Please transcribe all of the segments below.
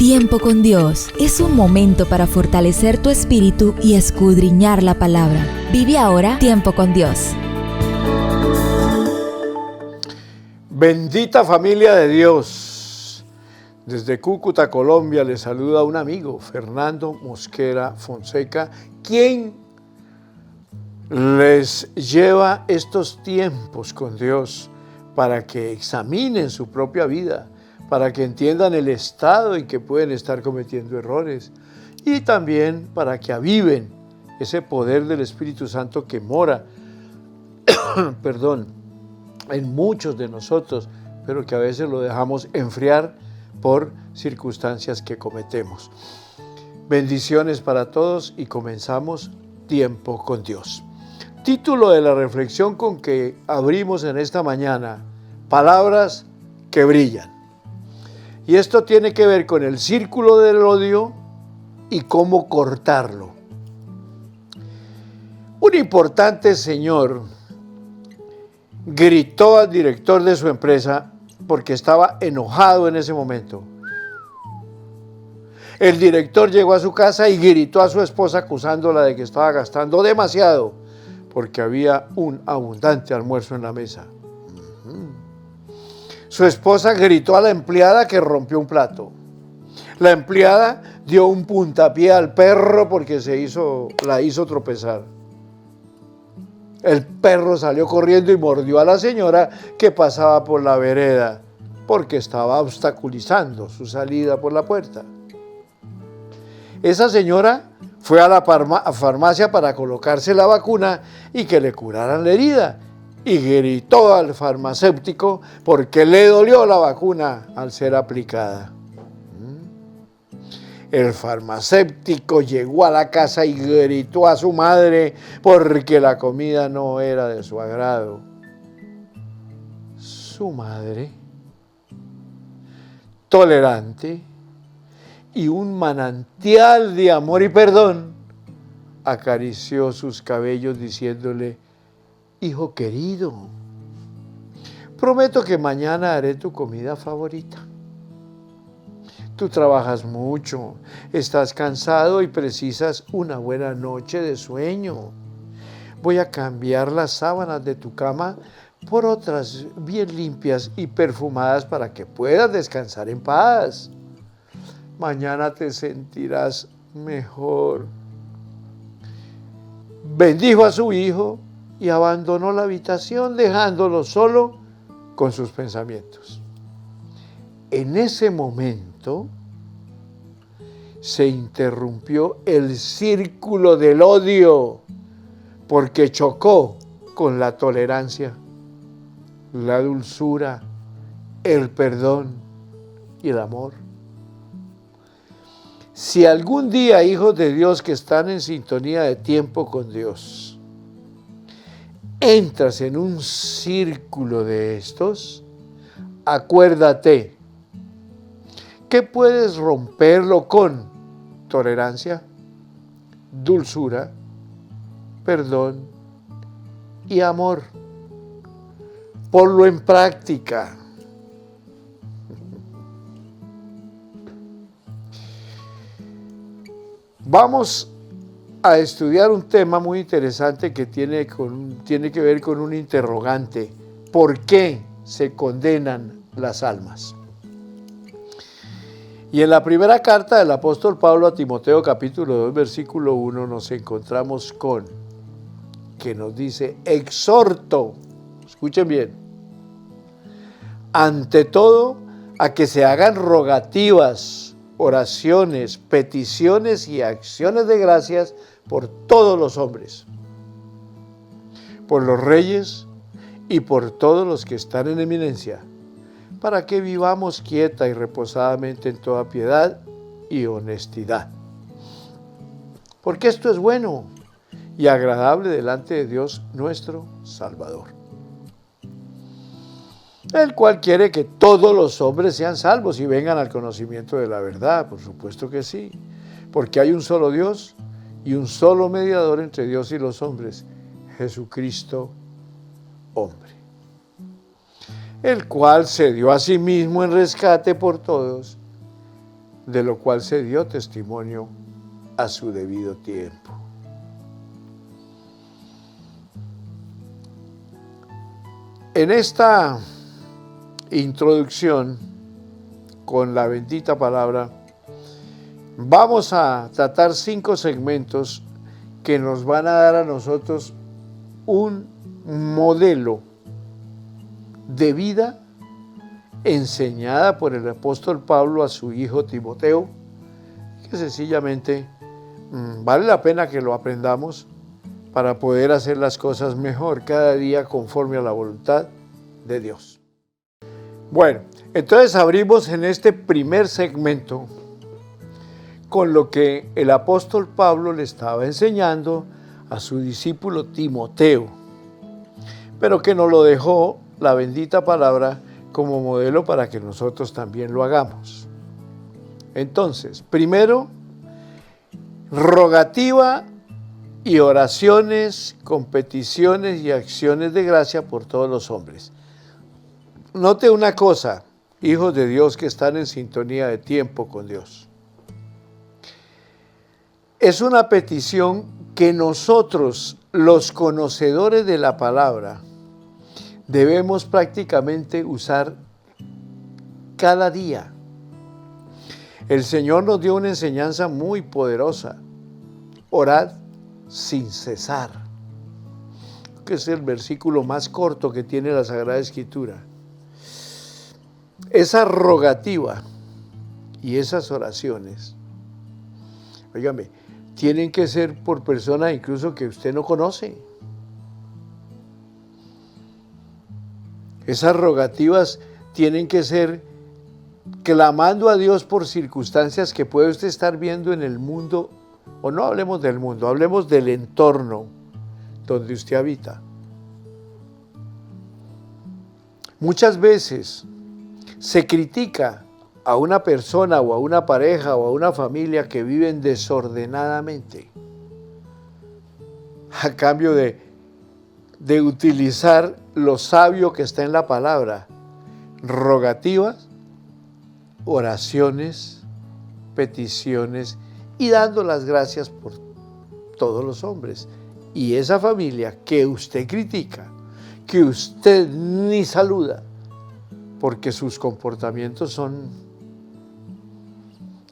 Tiempo con Dios es un momento para fortalecer tu espíritu y escudriñar la palabra. Vive ahora Tiempo con Dios. Bendita familia de Dios. Desde Cúcuta, Colombia, les saluda un amigo, Fernando Mosquera Fonseca, quien les lleva estos tiempos con Dios para que examinen su propia vida, para que entiendan el estado en que pueden estar cometiendo errores y también para que aviven ese poder del Espíritu Santo que mora, en muchos de nosotros, pero que a veces lo dejamos enfriar por circunstancias que cometemos. Bendiciones para todos y comenzamos Tiempo con Dios. Título de la reflexión con que abrimos en esta mañana: palabras que brillan. Y esto tiene que ver con el círculo del odio y cómo cortarlo. Un importante señor gritó al director de su empresa porque estaba enojado en ese momento. El director llegó a su casa y gritó a su esposa acusándola de que estaba gastando demasiado porque había un abundante almuerzo en la mesa. Su esposa gritó a la empleada que rompió un plato. La empleada dio un puntapié al perro porque la hizo tropezar. El perro salió corriendo y mordió a la señora que pasaba por la vereda porque estaba obstaculizando su salida por la puerta. Esa señora fue a la farmacia para colocarse la vacuna y que le curaran la herida y gritó al farmacéutico porque le dolió la vacuna al ser aplicada. El farmacéutico llegó a la casa y gritó a su madre porque la comida no era de su agrado. Su madre, tolerante y un manantial de amor y perdón, acarició sus cabellos diciéndole: hijo querido, prometo que mañana haré tu comida favorita. Tú trabajas mucho, estás cansado y precisas una buena noche de sueño. Voy a cambiar las sábanas de tu cama por otras bien limpias y perfumadas para que puedas descansar en paz. Mañana te sentirás mejor. Bendijo a su hijo y abandonó la habitación dejándolo solo con sus pensamientos. En ese momento se interrumpió el círculo del odio porque chocó con la tolerancia, la dulzura, el perdón y el amor. Si algún día, hijos de Dios que están en sintonía de tiempo con Dios, entras en un círculo de estos, acuérdate que puedes romperlo con tolerancia, dulzura, perdón y amor. Ponlo en práctica. Vamos a estudiar un tema muy interesante que tiene que ver con un interrogante. ¿Por qué se condenan las almas? Y en la primera carta del apóstol Pablo a Timoteo, capítulo 2, versículo 1, nos encontramos con que nos dice: exhorto, escuchen bien, ante todo a que se hagan rogativas, oraciones, peticiones y acciones de gracias por todos los hombres, por los reyes y por todos los que están en eminencia, para que vivamos quieta y reposadamente en toda piedad y honestidad. Porque esto es bueno y agradable delante de Dios nuestro Salvador, el cual quiere que todos los hombres sean salvos y vengan al conocimiento de la verdad. Por supuesto que sí, porque hay un solo Dios y un solo mediador entre Dios y los hombres, Jesucristo, hombre, el cual se dio a sí mismo en rescate por todos de lo cual se dio testimonio a su debido tiempo. En esta introducción con la bendita palabra, vamos a tratar 5 segmentos que nos van a dar a nosotros un modelo de vida enseñada por el apóstol Pablo a su hijo Timoteo, que sencillamente vale la pena que lo aprendamos para poder hacer las cosas mejor cada día conforme a la voluntad de Dios. Bueno, entonces abrimos en este primer segmento con lo que el apóstol Pablo le estaba enseñando a su discípulo Timoteo, pero que nos lo dejó la bendita palabra como modelo para que nosotros también lo hagamos. Entonces, primero, rogativa y oraciones con peticiones y acciones de gracia por todos los hombres. Note una cosa, hijos de Dios que están en sintonía de tiempo con Dios. Es una petición que nosotros, los conocedores de la palabra, debemos prácticamente usar cada día. El Señor nos dio una enseñanza muy poderosa. Orad sin cesar, que es el versículo más corto que tiene la Sagrada Escritura. Esa rogativa y esas oraciones, óigame, tienen que ser por personas incluso que usted no conoce. Esas rogativas tienen que ser clamando a Dios por circunstancias que puede usted estar viendo en el mundo, o no hablemos del mundo, hablemos del entorno donde usted habita. Muchas veces se critica a una persona o a una pareja o a una familia que viven desordenadamente a cambio de utilizar lo sabio que está en la palabra, rogativas, oraciones, peticiones y dando las gracias por todos los hombres. Y esa familia que usted critica, que usted ni saluda, porque sus comportamientos son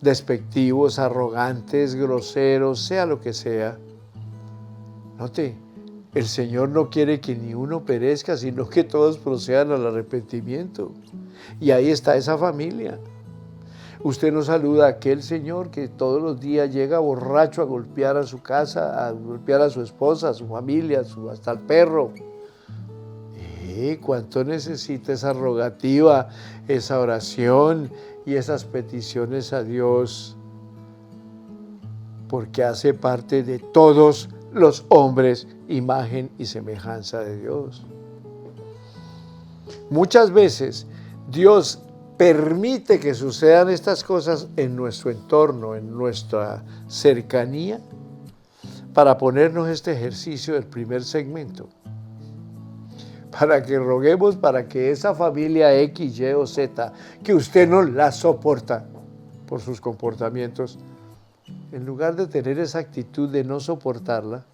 despectivos, arrogantes, groseros, sea lo que sea. Note, el Señor no quiere que ni uno perezca, sino que todos procedan al arrepentimiento. Y ahí está esa familia. Usted no saluda a aquel señor que todos los días llega borracho a golpear a su casa, a golpear a su esposa, a su familia, hasta al perro. ¿Cuánto necesita esa rogativa, esa oración y esas peticiones a Dios? Porque hace parte de todos los hombres, imagen y semejanza de Dios. Muchas veces Dios permite que sucedan estas cosas en nuestro entorno, en nuestra cercanía, para ponernos este ejercicio del primer segmento. Para que roguemos para que esa familia X, Y o Z, que usted no la soporta por sus comportamientos, en lugar de tener esa actitud de no soportarla,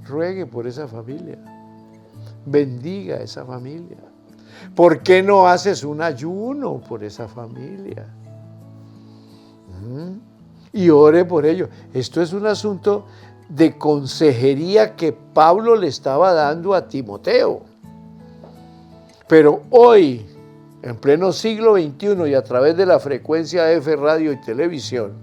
ruegue por esa familia, bendiga a esa familia. ¿Por qué no haces un ayuno por esa familia? Y ore por ello. Esto es un asunto de consejería que Pablo le estaba dando a Timoteo. Pero hoy, en pleno siglo XXI y a través de la frecuencia F, radio y televisión,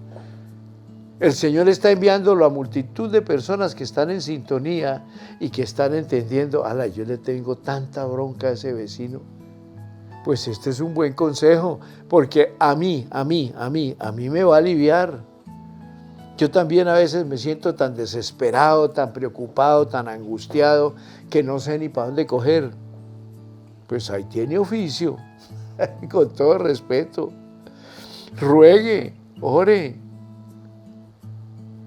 el Señor está enviándolo a multitud de personas que están en sintonía y que están entendiendo, yo le tengo tanta bronca a ese vecino. Pues este es un buen consejo, porque a mí me va a aliviar. Yo también a veces me siento tan desesperado, tan preocupado, tan angustiado, que no sé ni para dónde coger. Pues ahí tiene oficio, con todo respeto. Ruegue, ore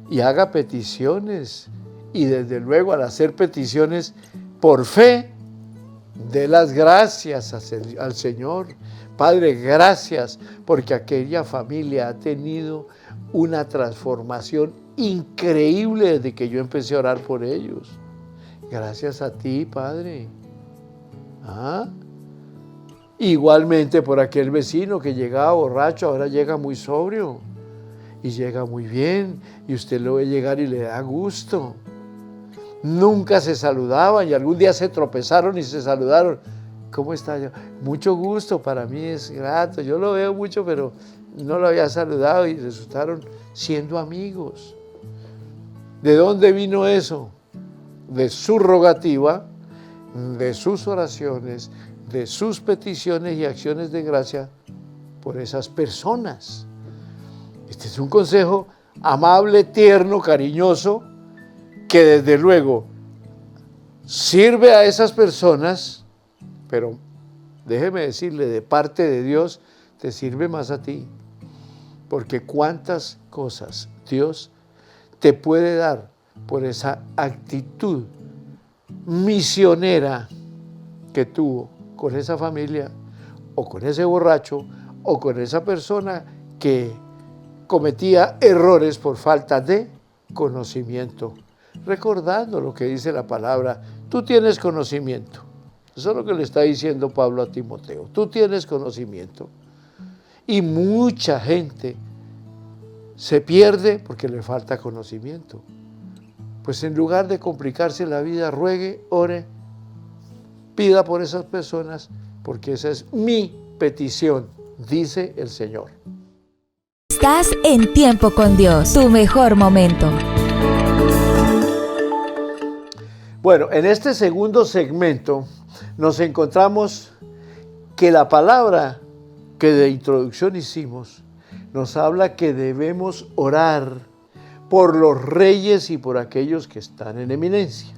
y haga peticiones. Y desde luego, al hacer peticiones por fe, dé las gracias al Señor Padre, gracias porque aquella familia ha tenido una transformación increíble desde que yo empecé a orar por ellos. Gracias a ti, Padre. Igualmente por aquel vecino que llegaba borracho, ahora llega muy sobrio y llega muy bien y usted lo ve llegar y le da gusto. Nunca se saludaban y algún día se tropezaron y se saludaron. ¿Cómo está? Mucho gusto, para mí es grato. Yo lo veo mucho, pero no lo había saludado y resultaron siendo amigos. ¿De dónde vino eso? De su rogativa, de sus oraciones, de sus peticiones y acciones de gracia por esas personas. Este es un consejo amable, tierno, cariñoso, que desde luego sirve a esas personas, pero déjeme decirle, de parte de Dios, te sirve más a ti. Porque cuántas cosas Dios te puede dar por esa actitud misionera que tuvo con esa familia, o con ese borracho, o con esa persona que cometía errores por falta de conocimiento. Recordando lo que dice la palabra, tú tienes conocimiento. Eso es lo que le está diciendo Pablo a Timoteo. Tú tienes conocimiento. Y mucha gente se pierde porque le falta conocimiento. Pues en lugar de complicarse la vida, ruegue, ore, pida por esas personas, porque esa es mi petición, dice el Señor. Estás en Tiempo con Dios, tu mejor momento. Bueno, en este segundo segmento nos encontramos que la palabra que de introducción hicimos nos habla que debemos orar por los reyes y por aquellos que están en eminencia.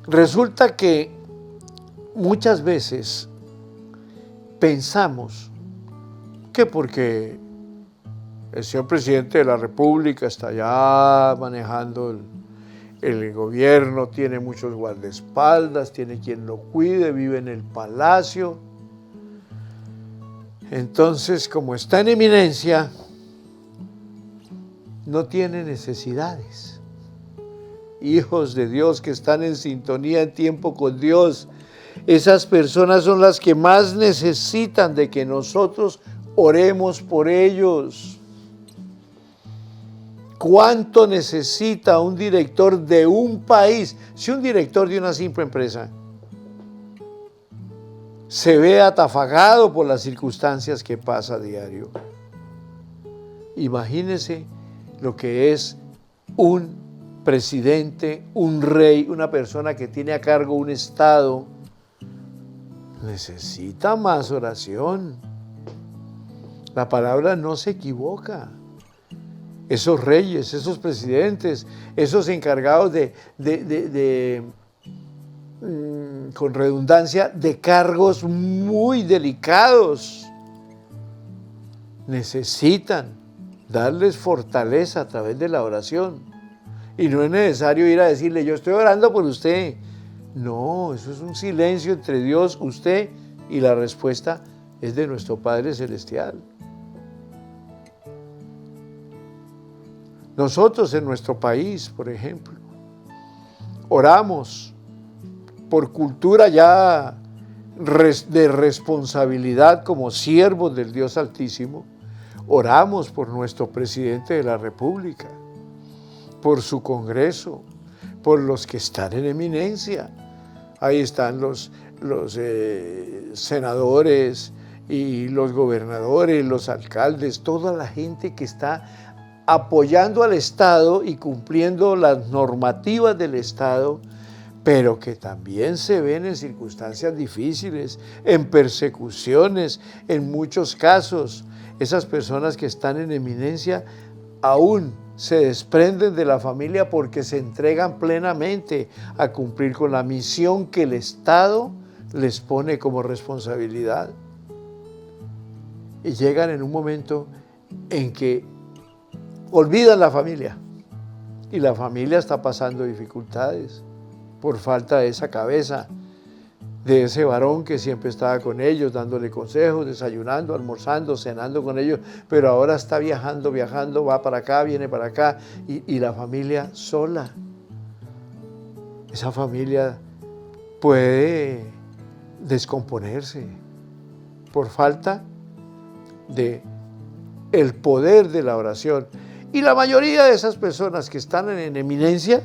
Resulta que muchas veces pensamos que porque el señor presidente de la República está allá manejando el gobierno, tiene muchos guardaespaldas, tiene quien lo cuide, vive en el palacio. Entonces, como está en eminencia, no tiene necesidades. Hijos de Dios que están en sintonía en tiempo con Dios, esas personas son las que más necesitan de que nosotros oremos por ellos. ¿Cuánto necesita un director de un país? Si un director de una simple empresa se ve atafagado por las circunstancias que pasa a diario, imagínese lo que es un presidente, un rey, una persona que tiene a cargo un estado. Necesita más oración. La palabra no se equivoca. Esos reyes, esos presidentes, esos encargados con redundancia, de cargos muy delicados, necesitan darles fortaleza a través de la oración. Y no es necesario ir a decirle, yo estoy orando por usted. No, eso es un silencio entre Dios, usted, y la respuesta es de nuestro Padre Celestial. Nosotros en nuestro país, por ejemplo, oramos por cultura ya de responsabilidad como siervos del Dios Altísimo. Oramos por nuestro presidente de la República, por su Congreso, por los que están en eminencia. Ahí están los senadores y los gobernadores, los alcaldes, toda la gente que está apoyando al Estado y cumpliendo las normativas del Estado, pero que también se ven en circunstancias difíciles, en persecuciones, en muchos casos. Esas personas que están en eminencia aún se desprenden de la familia porque se entregan plenamente a cumplir con la misión que el Estado les pone como responsabilidad. Y llegan en un momento en que olvidan la familia y la familia está pasando dificultades por falta de esa cabeza de ese varón que siempre estaba con ellos, dándole consejos, desayunando, almorzando, cenando con ellos, pero ahora está viajando, va para acá, viene para acá, y la familia sola. Esa familia puede descomponerse por falta de el poder de la oración. Y la mayoría de esas personas que están en eminencia,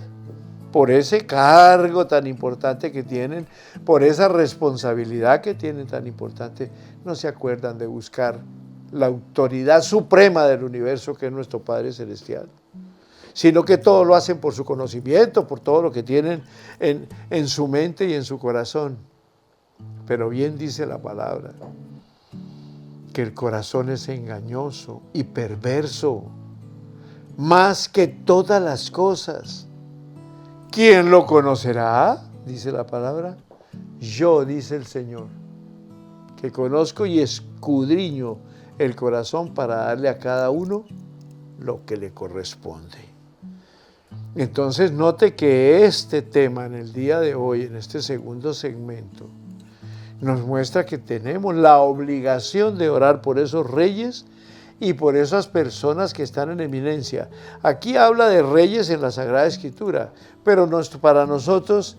por ese cargo tan importante que tienen, por esa responsabilidad que tienen tan importante, no se acuerdan de buscar la autoridad suprema del universo, que es nuestro Padre Celestial, sino que todo lo hacen por su conocimiento, por todo lo que tienen en su mente y en su corazón. Pero bien dice la palabra, que el corazón es engañoso y perverso, más que todas las cosas. ¿Quién lo conocerá? Dice la palabra. Yo, dice el Señor, que conozco y escudriño el corazón para darle a cada uno lo que le corresponde. Entonces note que este tema en el día de hoy, en este segundo segmento, nos muestra que tenemos la obligación de orar por esos reyes y por esas personas que están en eminencia. Aquí habla de reyes en la Sagrada Escritura, pero para nosotros,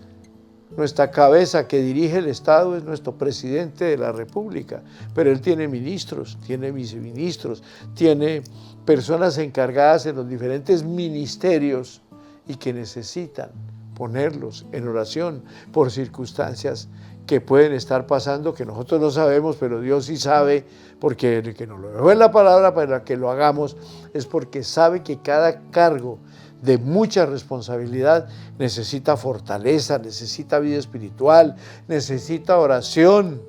nuestra cabeza que dirige el Estado es nuestro presidente de la República, pero él tiene ministros, tiene viceministros, tiene personas encargadas en los diferentes ministerios y que necesitan ponerlos en oración por circunstancias que pueden estar pasando, que nosotros no sabemos, pero Dios sí sabe, porque el que nos lo dejó en la palabra para que lo hagamos, es porque sabe que cada cargo de mucha responsabilidad necesita fortaleza, necesita vida espiritual, necesita oración,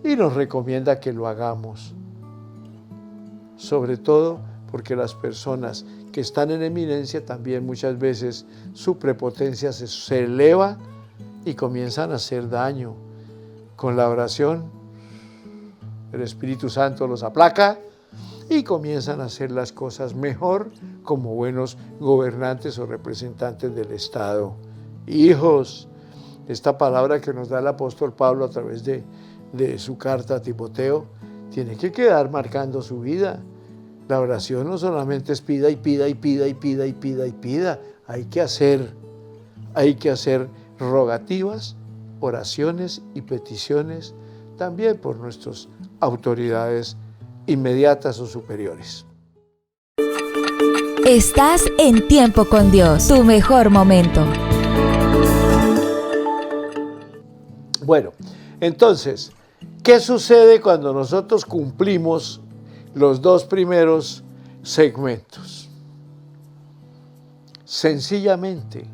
y nos recomienda que lo hagamos. Sobre todo porque las personas que están en eminencia también muchas veces su prepotencia se eleva y comienzan a hacer daño. Con la oración, el Espíritu Santo los aplaca y comienzan a hacer las cosas mejor como buenos gobernantes o representantes del Estado. Hijos, esta palabra que nos da el apóstol Pablo a través de su carta a Timoteo, tiene que quedar marcando su vida. La oración no solamente es pida y pida y pida y pida y pida y pida. Hay que hacer rogativas, oraciones y peticiones también por nuestras autoridades inmediatas o superiores. Estás en Tiempo con Dios, tu mejor momento. Bueno, entonces, ¿qué sucede cuando nosotros cumplimos los dos primeros segmentos? Sencillamente,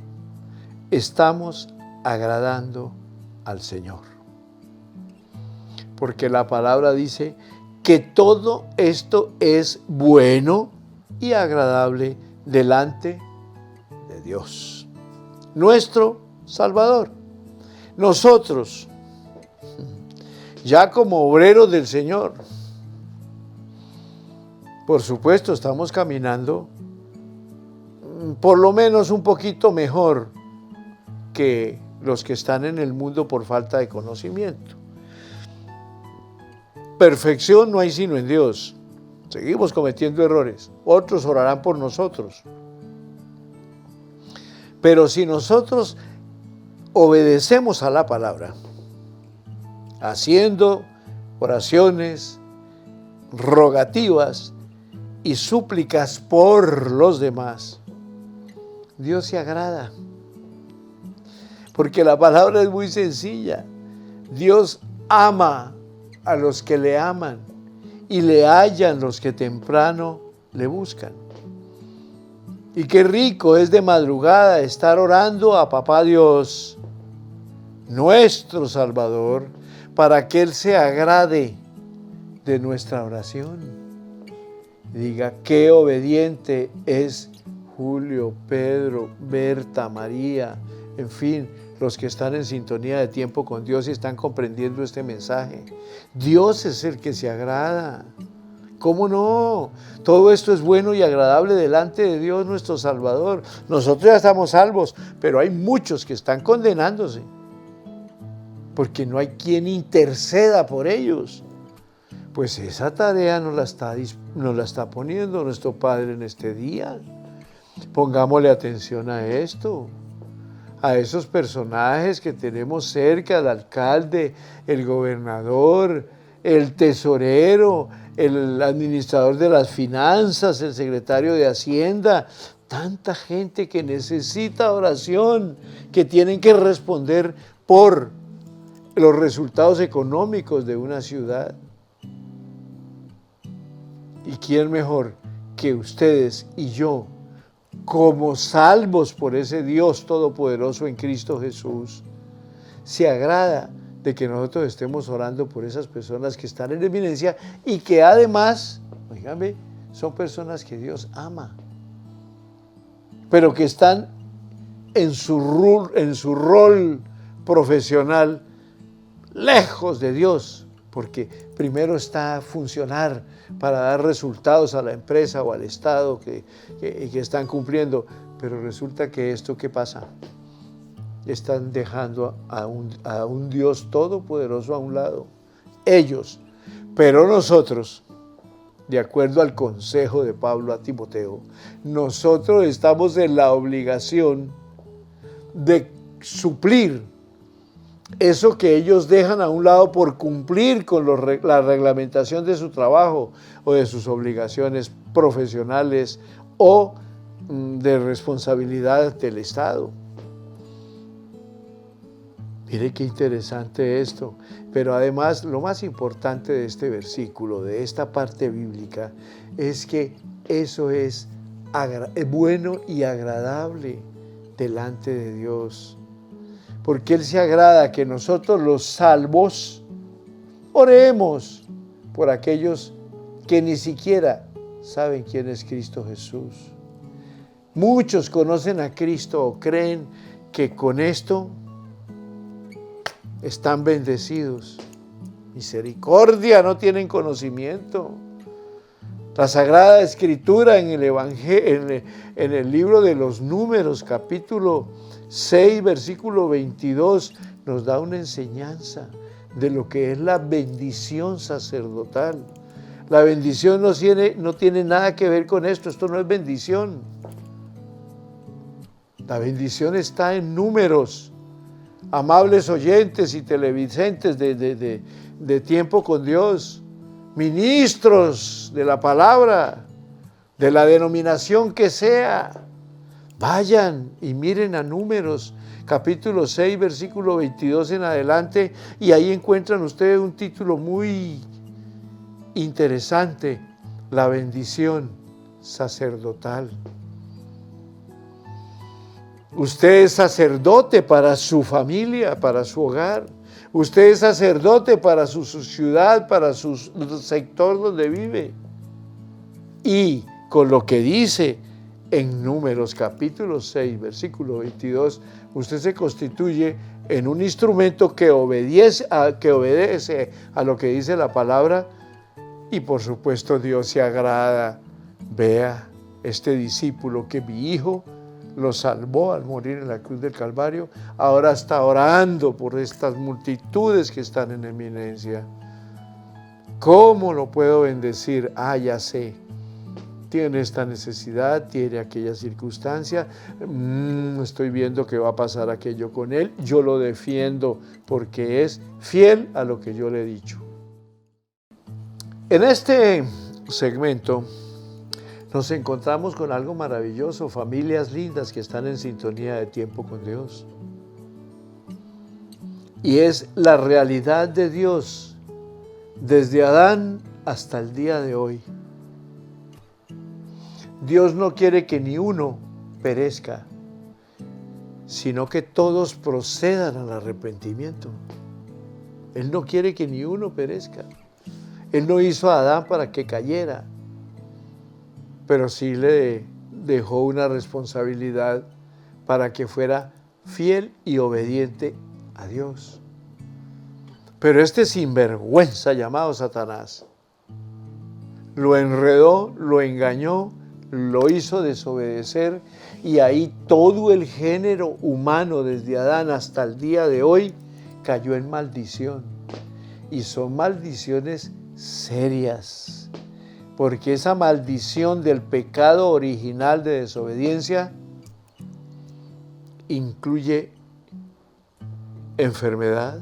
estamos agradando al Señor. Porque la palabra dice que todo esto es bueno y agradable delante de Dios, nuestro Salvador. Nosotros, ya como obreros del Señor, por supuesto, estamos caminando por lo menos un poquito mejor que los que están en el mundo por falta de conocimiento. Perfección no hay sino en Dios. Seguimos cometiendo errores. Otros orarán por nosotros. Pero si nosotros obedecemos a la palabra, haciendo oraciones, rogativas y súplicas por los demás, Dios se agrada. Porque la palabra es muy sencilla. Dios ama a los que le aman y le hallan los que temprano le buscan. Y qué rico es de madrugada estar orando a Papá Dios, nuestro Salvador, para que Él se agrade de nuestra oración. Diga, qué obediente es Julio, Pedro, Berta, María, en fin, los que están en sintonía de Tiempo con Dios y están comprendiendo este mensaje. Dios es el que se agrada. ¿Cómo no? Todo esto es bueno y agradable delante de Dios nuestro Salvador. Nosotros ya estamos salvos, pero hay muchos que están condenándose. porque no hay quien interceda por ellos. Pues esa tarea nos la está poniendo nuestro Padre en este día. Pongámosle atención a esto, a esos personajes que tenemos cerca, el alcalde, el gobernador, el tesorero, el administrador de las finanzas, el secretario de Hacienda, tanta gente que necesita oración, que tienen que responder por los resultados económicos de una ciudad. ¿Y quién mejor que ustedes y yo, como salvos por ese Dios todopoderoso en Cristo Jesús, se agrada de que nosotros estemos orando por esas personas que están en eminencia y que además, oígame, son personas que Dios ama, pero que están en su rol profesional lejos de Dios, porque primero está a funcionar para dar resultados a la empresa o al Estado que están cumpliendo, pero resulta que esto, ¿qué pasa? Están dejando a un Dios todopoderoso a un lado, ellos, pero nosotros, de acuerdo al consejo de Pablo a Timoteo, nosotros estamos en la obligación de suplir eso que ellos dejan a un lado por cumplir con la reglamentación de su trabajo o de sus obligaciones profesionales o de responsabilidad del Estado. Mire qué interesante esto, pero además lo más importante de este versículo, de esta parte bíblica, es que eso es bueno y agradable delante de Dios. Porque Él se agrada que nosotros los salvos oremos por aquellos que ni siquiera saben quién es Cristo Jesús. Muchos conocen a Cristo o creen que con esto están bendecidos. Misericordia, no tienen conocimiento. La Sagrada Escritura en el Evangelio, en el libro de los Números, capítulo 6, versículo 22, nos da una enseñanza de lo que es la bendición sacerdotal. La bendición no tiene nada que ver con esto no es bendición. La bendición está en Números. Amables oyentes y televidentes de Tiempo con Dios, ministros de la palabra, de la denominación que sea, vayan y miren a Números, capítulo 6, versículo 22 en adelante, y ahí encuentran ustedes un título muy interesante, la bendición sacerdotal. Usted es sacerdote para su familia, para su hogar. Usted es sacerdote para su ciudad, para su sector donde vive. Y con lo que dice en Números capítulo 6, versículo 22, usted se constituye en un instrumento que obedece a lo que dice la palabra. Y por supuesto Dios se agrada. Vea, este discípulo que mi hijo lo salvó al morir en la cruz del Calvario, ahora está orando por estas multitudes que están en eminencia. ¿Cómo lo puedo bendecir? Ya sé, tiene esta necesidad, tiene aquella circunstancia, estoy viendo que va a pasar aquello con él, yo lo defiendo porque es fiel a lo que yo le he dicho. En este segmento nos encontramos con algo maravilloso, familias lindas que están en sintonía de Tiempo con Dios. Y es la realidad de Dios desde Adán hasta el día de hoy. Dios no quiere que ni uno perezca, sino que todos procedan al arrepentimiento. Él no quiere que ni uno perezca. Él no hizo a Adán para que cayera, pero sí le dejó una responsabilidad para que fuera fiel y obediente a Dios. Pero este sinvergüenza llamado Satanás lo enredó, lo engañó, lo hizo desobedecer, y ahí todo el género humano desde Adán hasta el día de hoy cayó en maldición. Y son maldiciones serias, porque esa maldición del pecado original de desobediencia incluye enfermedad,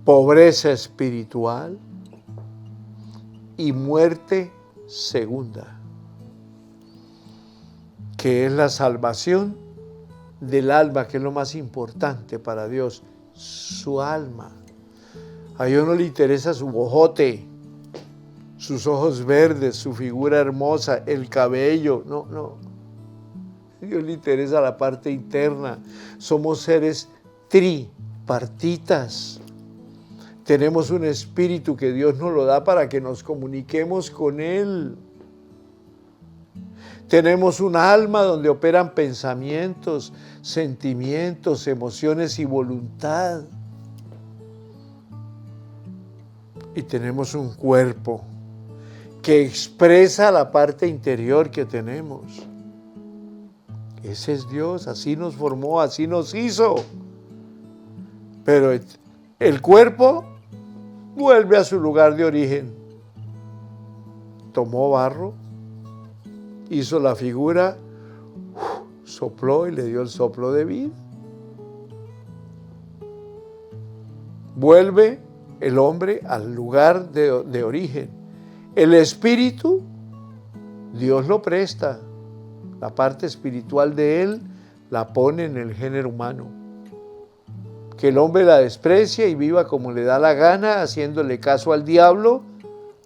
pobreza espiritual y muerte segunda, que es la salvación del alma, que es lo más importante para Dios, su alma. A Dios no le interesa su bojote, sus ojos verdes, su figura hermosa, el cabello, no. A Dios le interesa la parte interna. Somos seres tripartitas. Tenemos un espíritu que Dios nos lo da para que nos comuniquemos con Él. Tenemos un alma donde operan pensamientos, sentimientos, emociones y voluntad. Y tenemos un cuerpo que expresa la parte interior que tenemos. Ese es Dios, así nos formó, así nos hizo. Pero el cuerpo vuelve a su lugar de origen. Tomó barro, hizo la figura, sopló y le dio el soplo de vida. Vuelve el hombre al lugar de origen. El espíritu, Dios lo presta. La parte espiritual de él la pone en el género humano. Que el hombre la desprecia y viva como le da la gana, haciéndole caso al diablo,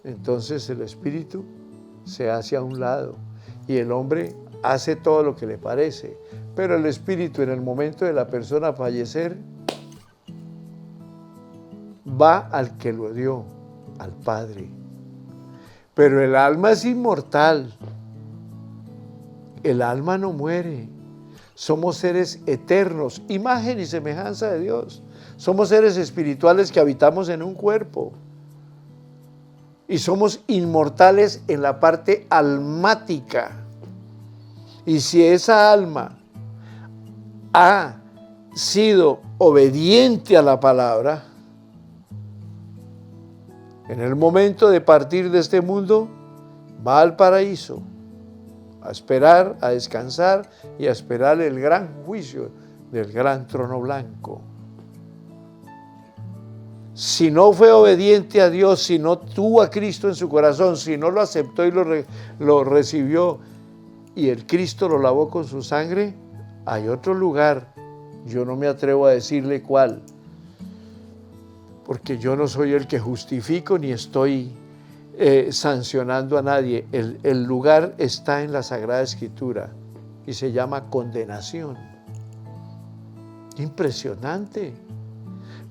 entonces el espíritu se hace a un lado y el hombre hace todo lo que le parece. Pero el espíritu, en el momento de la persona fallecer, va al que lo dio, al Padre. Pero el alma es inmortal. El alma no muere. Somos seres eternos, imagen y semejanza de Dios. Somos seres espirituales que habitamos en un cuerpo. Y somos inmortales en la parte almática. Y si esa alma ha sido obediente a la palabra, en el momento de partir de este mundo, va al paraíso, a esperar, a descansar y a esperar el gran juicio del gran trono blanco. Si no fue obediente a Dios, si no tuvo a Cristo en su corazón, si no lo aceptó y lo recibió y el Cristo lo lavó con su sangre, hay otro lugar. Yo no me atrevo a decirle cuál, porque yo no soy el que justifico ni estoy sancionando a nadie. El lugar está en la Sagrada Escritura y se llama condenación. Impresionante.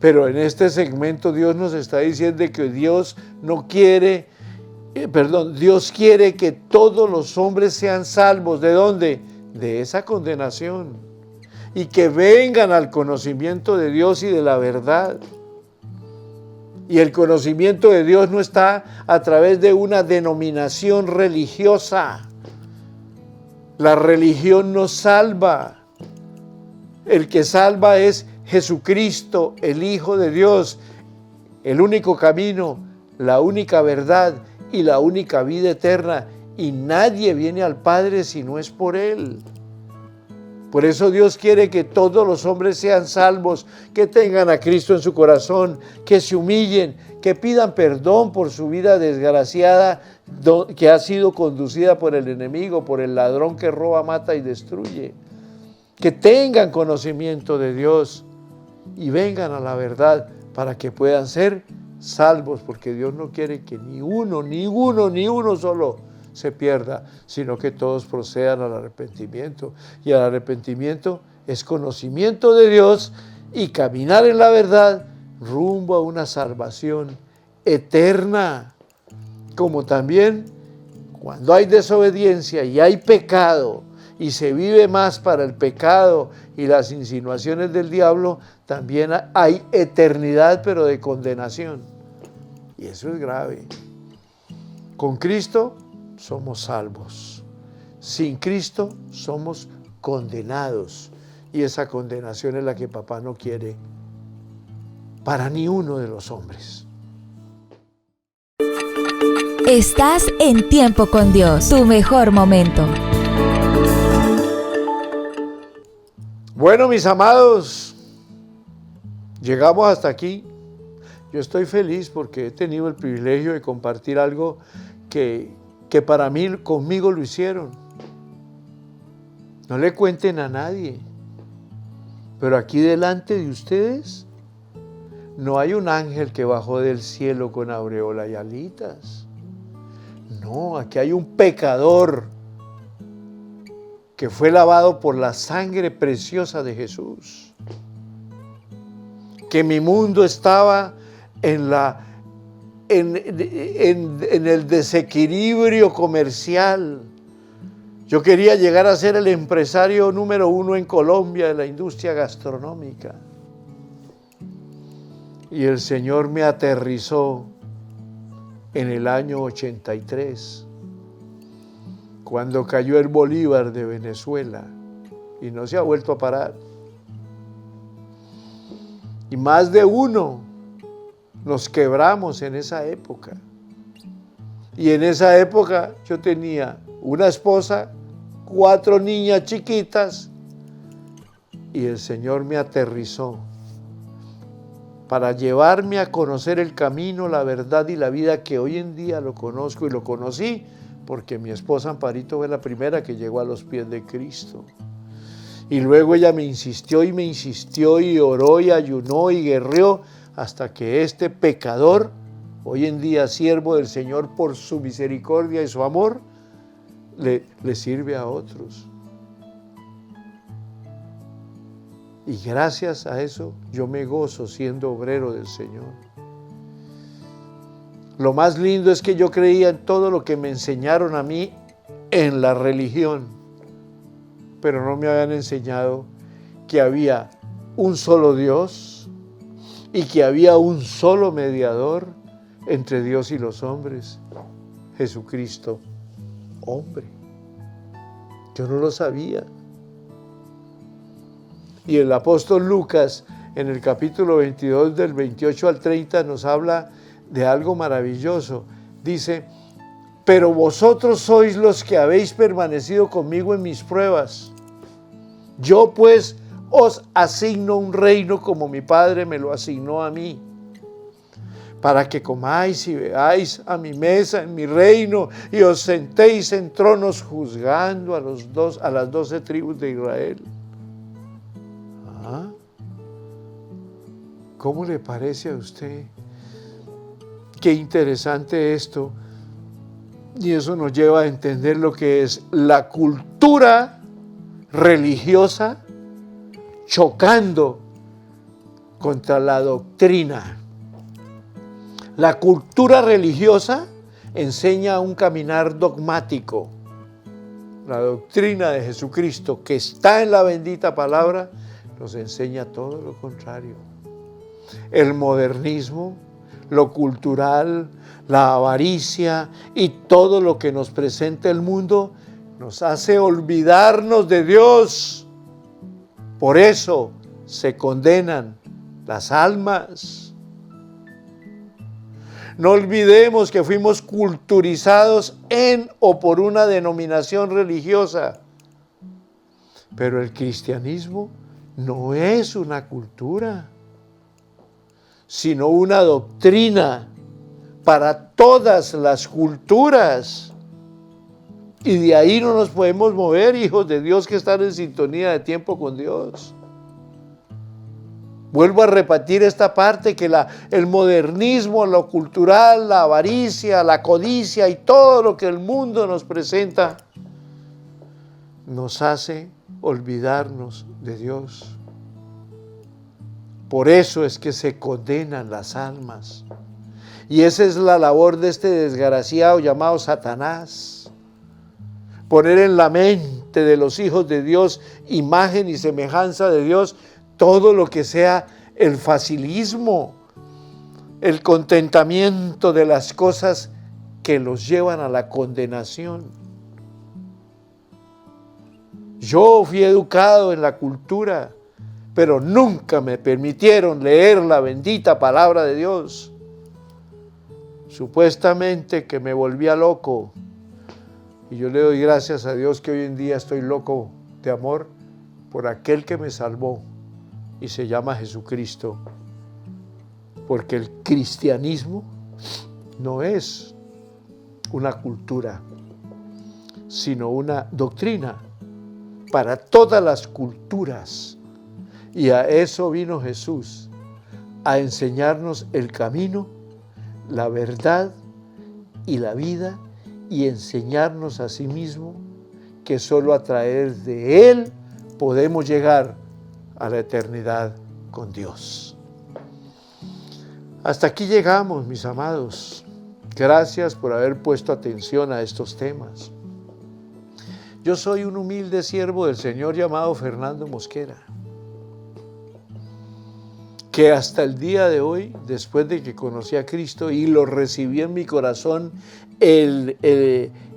Pero en este segmento Dios nos está diciendo que Dios Dios quiere que todos los hombres sean salvos. ¿De dónde? De esa condenación. Y que vengan al conocimiento de Dios y de la verdad. Y el conocimiento de Dios no está a través de una denominación religiosa. La religión no salva. El que salva es Jesucristo, el Hijo de Dios, el único camino, la única verdad y la única vida eterna. Y nadie viene al Padre si no es por Él. Por eso Dios quiere que todos los hombres sean salvos, que tengan a Cristo en su corazón, que se humillen, que pidan perdón por su vida desgraciada que ha sido conducida por el enemigo, por el ladrón que roba, mata y destruye. Que tengan conocimiento de Dios y vengan a la verdad para que puedan ser salvos, porque Dios no quiere que ni uno solo se pierda, sino que todos procedan al arrepentimiento. Y el arrepentimiento es conocimiento de Dios y caminar en la verdad rumbo a una salvación eterna. Como también cuando hay desobediencia y hay pecado y se vive más para el pecado y las insinuaciones del diablo, también hay eternidad, pero de condenación. Y eso es grave. Con Cristo somos salvos. Sin Cristo somos condenados. Y esa condenación es la que papá no quiere para ni uno de los hombres. Estás en Tiempo con Dios, tu mejor momento. Bueno, mis amados, llegamos hasta aquí. Yo estoy feliz porque he tenido el privilegio de compartir algo que para mí, conmigo lo hicieron. No le cuenten a nadie, pero aquí delante de ustedes no hay un ángel que bajó del cielo con aureola y alitas. No, aquí hay un pecador que fue lavado por la sangre preciosa de Jesús. Que mi mundo estaba en el desequilibrio comercial. Yo quería llegar a ser el empresario número 1 en Colombia de la industria gastronómica. Y el Señor me aterrizó en el año 83, cuando cayó el Bolívar de Venezuela y no se ha vuelto a parar. Y más de uno nos quebramos en esa época. Y en esa época yo tenía una esposa, 4 niñas chiquitas, y el Señor me aterrizó para llevarme a conocer el camino, la verdad y la vida que hoy en día lo conozco, y lo conocí porque mi esposa Amparito fue la primera que llegó a los pies de Cristo. Y luego ella me insistió y oró y ayunó y guerreó hasta que este pecador, hoy en día siervo del Señor por su misericordia y su amor, le sirve a otros. Y gracias a eso yo me gozo siendo obrero del Señor. Lo más lindo es que yo creía en todo lo que me enseñaron a mí en la religión, pero no me habían enseñado que había un solo Dios y que había un solo mediador entre Dios y los hombres, Jesucristo, hombre. Yo no lo sabía. Y el apóstol Lucas, en el capítulo 22, del 28 al 30, nos habla de algo maravilloso. Dice: pero vosotros sois los que habéis permanecido conmigo en mis pruebas. Yo pues os asigno un reino como mi Padre me lo asignó a mí, para que comáis y veáis a mi mesa en mi reino y os sentéis en tronos juzgando a las 12 tribus de Israel. ¿Ah? ¿Cómo le parece a usted? Qué interesante esto. Y eso nos lleva a entender lo que es la cultura religiosa chocando contra la doctrina. La cultura religiosa enseña un caminar dogmático. La doctrina de Jesucristo, que está en la bendita palabra, nos enseña todo lo contrario. El modernismo, lo cultural, la avaricia y todo lo que nos presenta el mundo nos hace olvidarnos de Dios. Por eso se condenan las almas. No olvidemos que fuimos culturizados en o por una denominación religiosa. Pero el cristianismo no es una cultura, sino una doctrina para todas las culturas. Y de ahí no nos podemos mover, hijos de Dios que están en sintonía de tiempo con Dios. Vuelvo a repetir esta parte, que el modernismo, lo cultural, la avaricia, la codicia y todo lo que el mundo nos presenta nos hace olvidarnos de Dios. Por eso es que se condenan las almas. Y esa es la labor de este desgraciado llamado Satanás. Poner en la mente de los hijos de Dios imagen y semejanza de Dios, todo lo que sea el facilismo, el contentamiento de las cosas que los llevan a la condenación. Yo fui educado en la cultura, pero nunca me permitieron leer la bendita palabra de Dios. Supuestamente que me volvía loco. Y yo le doy gracias a Dios que hoy en día estoy loco de amor por aquel que me salvó y se llama Jesucristo. Porque el cristianismo no es una cultura, sino una doctrina para todas las culturas. Y a eso vino Jesús, a enseñarnos el camino, la verdad y la vida, y enseñarnos a sí mismo que solo a través de Él podemos llegar a la eternidad con Dios. Hasta aquí llegamos, mis amados. Gracias por haber puesto atención a estos temas. Yo soy un humilde siervo del Señor llamado Fernando Mosquera, que hasta el día de hoy, después de que conocí a Cristo y lo recibí en mi corazón en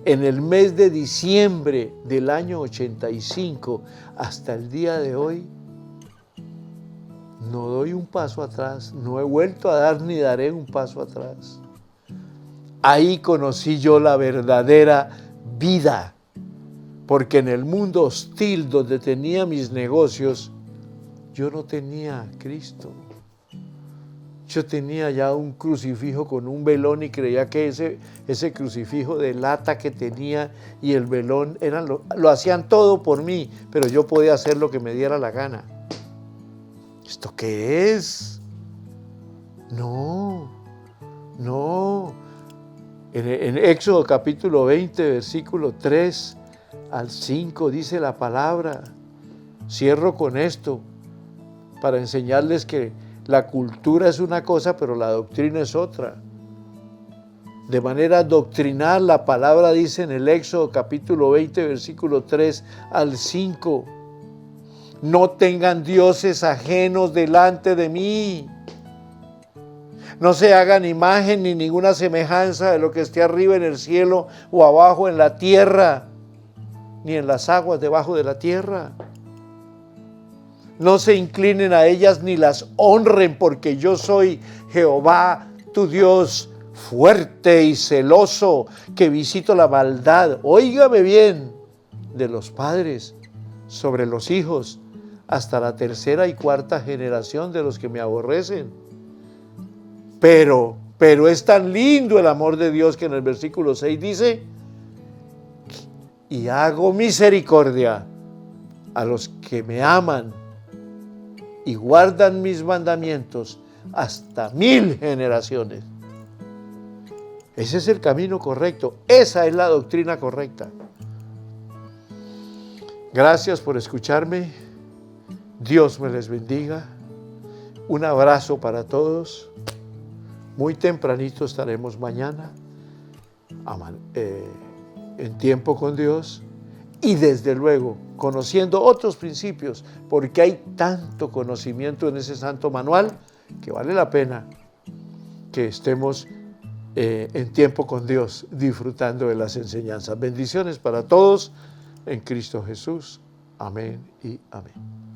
el mes de diciembre del año 85, hasta el día de hoy, no doy un paso atrás, no he vuelto a dar ni daré un paso atrás. Ahí conocí yo la verdadera vida, porque en el mundo hostil donde tenía mis negocios, yo no tenía a Cristo. Yo tenía ya un crucifijo con un velón y creía que ese crucifijo de lata que tenía y el velón lo hacían todo por mí, pero yo podía hacer lo que me diera la gana. ¿Esto qué es? No. En Éxodo capítulo 20, versículo 3 al 5 dice la palabra. Cierro con esto para enseñarles que la cultura es una cosa, pero la doctrina es otra. De manera doctrinal, la palabra dice en el Éxodo capítulo 20, versículo 3 al 5, no tengan dioses ajenos delante de mí. No se hagan imagen ni ninguna semejanza de lo que esté arriba en el cielo o abajo en la tierra, ni en las aguas debajo de la tierra. No se inclinen a ellas ni las honren, porque yo soy Jehová, tu Dios, fuerte y celoso, que visito la maldad, óigame bien, de los padres sobre los hijos, hasta la tercera y cuarta generación de los que me aborrecen. Pero es tan lindo el amor de Dios que en el versículo 6 dice, y hago misericordia a los que me aman y guardan mis mandamientos hasta 1000 generaciones. Ese es el camino correcto, esa es la doctrina correcta. Gracias por escucharme, Dios me les bendiga, un abrazo para todos, muy tempranito estaremos mañana en tiempo con Dios y desde luego conociendo otros principios, porque hay tanto conocimiento en ese santo manual que vale la pena que estemos en tiempo con Dios disfrutando de las enseñanzas. Bendiciones para todos en Cristo Jesús. Amén y amén.